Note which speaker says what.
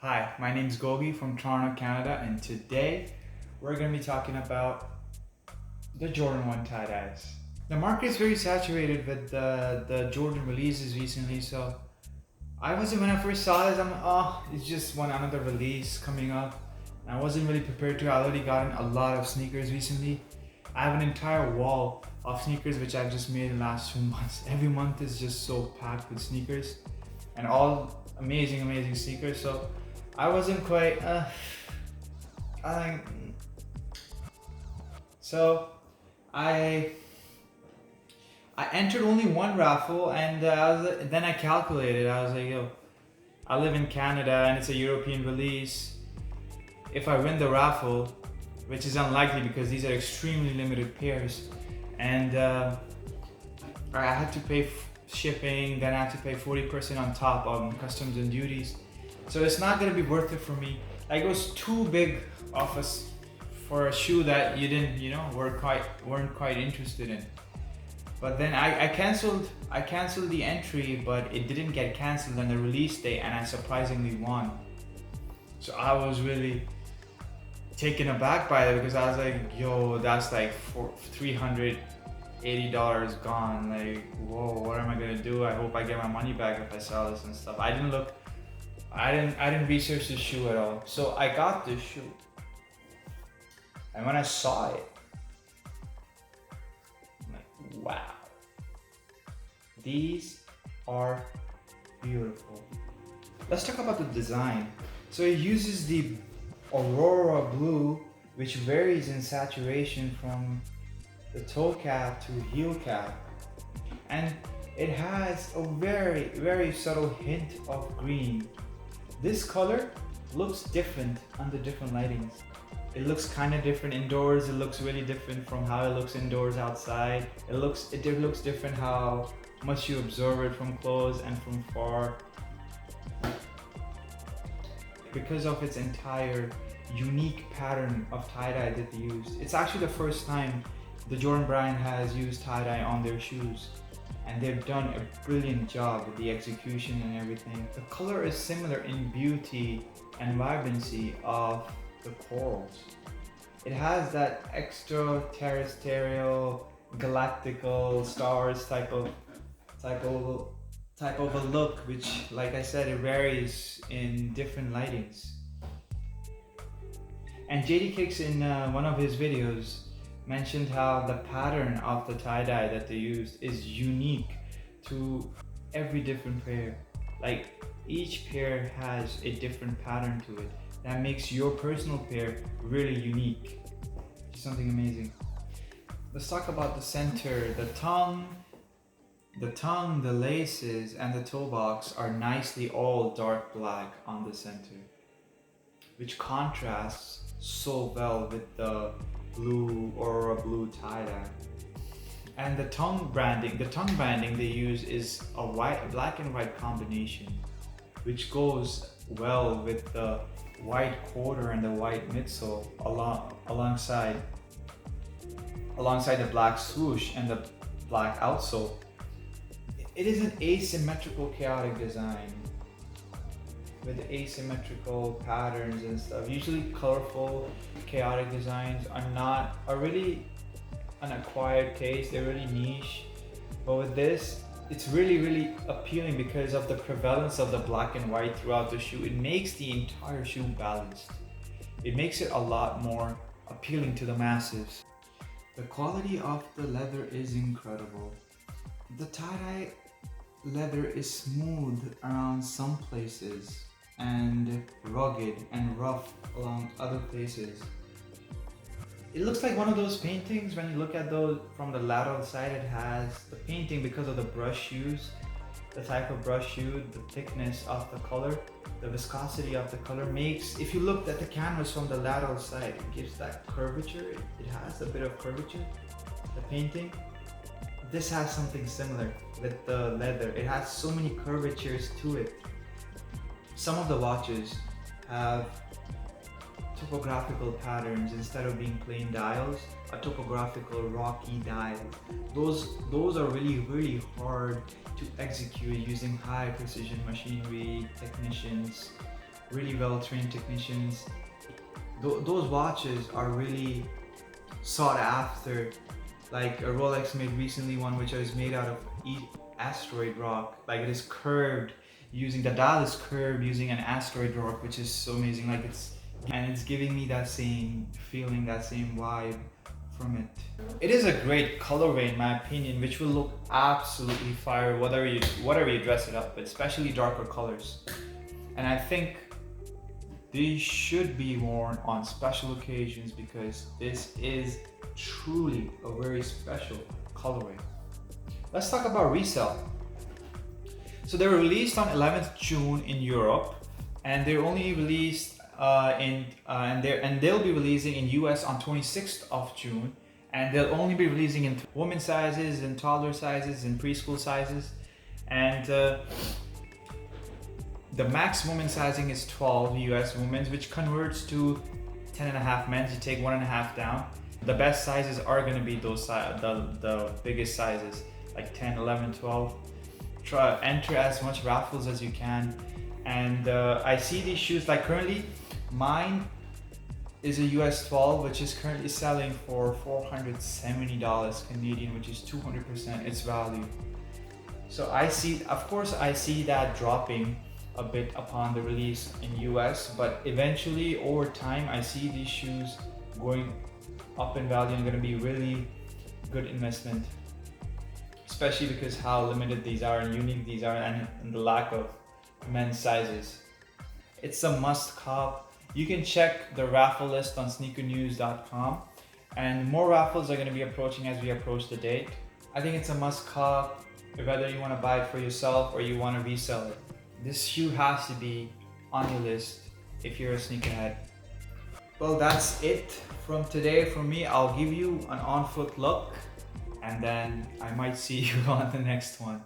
Speaker 1: Hi, my name is Gogi from Toronto, Canada, and today we're going to be talking about the Jordan 1 tie-dyes. The market is very saturated with the Jordan releases recently, so when I first saw this, it's just another release coming up. And I wasn't really prepared to. I already gotten a lot of sneakers recently. I have an entire wall of sneakers which I've just made in the last 2 months. Every month is just so packed with sneakers and all amazing sneakers. So I wasn't quite. I so I I entered only one raffle, and then I calculated. I was like, yo, I live in Canada and it's a European release. If I win the raffle, which is unlikely because these are extremely limited pairs, and I had to pay shipping, then I had to pay 40% on top on customs and duties. So it's not gonna be worth it for me. Like, it was too big of for a shoe that you didn't, weren't quite interested in. But then I canceled the entry, but it didn't get canceled on the release date, and I surprisingly won. So I was really taken aback by that because I was like, yo, that's like $380 gone. Like, whoa, what am I gonna do? I hope I get my money back if I sell this and stuff. I didn't research the shoe at all. So I got this shoe, and when I saw it, I'm like, wow, these are beautiful. Let's talk about the design. So it uses the Aurora blue, which varies in saturation from the toe cap to heel cap, and it has a very subtle hint of green. This color looks different under different lightings. It looks kind of different indoors. It looks really different from how it looks indoors outside. It looks different how much you observe it from close and from far. Because of its entire unique pattern of tie-dye that they used. It's actually the first time the Jordan brand has used tie-dye on their shoes, and they've done a brilliant job with the execution and everything. The color is similar in beauty and vibrancy of the corals. It has that extraterrestrial, galactical stars type of a look, which, like I said, it varies in different lightings. And JD Kicks, in one of his videos, mentioned how the pattern of the tie-dye that they used is unique to every different pair. Like, each pair has a different pattern to it that makes your personal pair really unique. Something amazing. Let's talk about the center. The tongue, the laces, and the toe box are nicely all dark black on the center, which contrasts so well with the blue Aurora blue tie-dye. And the tongue banding they use is a black and white combination, which goes well with the white quarter and the white midsole alongside the black swoosh and the black outsole. It is an asymmetrical, chaotic design with asymmetrical patterns and stuff. Usually colorful, chaotic designs are really an acquired taste. They're really niche. But with this, it's really appealing because of the prevalence of the black and white throughout the shoe. It makes the entire shoe balanced. It makes it a lot more appealing to the masses. The quality of the leather is incredible. The tie-dye leather is smooth around some places and rugged and rough along other places. It looks like one of those paintings when you look at those from the lateral side. It has the painting because of the brush used, the type of brush used, the thickness of the color, the viscosity of the color makes, if you looked at the canvas from the lateral side, it gives that curvature. It has a bit of curvature, the painting. This has something similar with the leather. It has so many curvatures to it. Some of the watches have topographical patterns instead of being plain dials, a topographical rocky dial. Those are really hard to execute using high precision machinery technicians really well-trained technicians. Those watches are really sought after. Like a Rolex made recently one which is made out of asteroid rock. Like it is curved using, the dial is curved using an asteroid rock, which is so amazing. Like it's giving me that same feeling, that same vibe from it. It is a great colorway in my opinion, which will look absolutely fire whatever you dress it up with, especially darker colors. And I think these should be worn on special occasions because this is truly a very special colorway. Let's talk about resale. So they were released on 11th June in Europe, and they're only released and they'll be releasing in US on 26th of June, and they'll only be releasing in women's sizes and toddler sizes and preschool sizes, and the max women's sizing is 12 US women's, which converts to 10.5 men's. You take 1.5 down. The best sizes are going to be those the biggest sizes, like 10, 11, 12. Enter as much raffles as you can. And I see these shoes, like currently mine is a US 12, which is currently selling for $470 Canadian, which is 200% its value. So I see that dropping a bit upon the release in US, but eventually over time I see these shoes going up in value and going to be really good investment, especially because how limited these are and unique these are, and the lack of men's sizes. It's a must cop. You can check the raffle list on sneakernews.com, and more raffles are going to be approaching as we approach the date. I think it's a must cop whether you want to buy it for yourself or you want to resell it. This shoe has to be on your list if you're a sneakerhead. Well, that's it from today from me. I'll give you an on-foot look and then I might see you on the next one.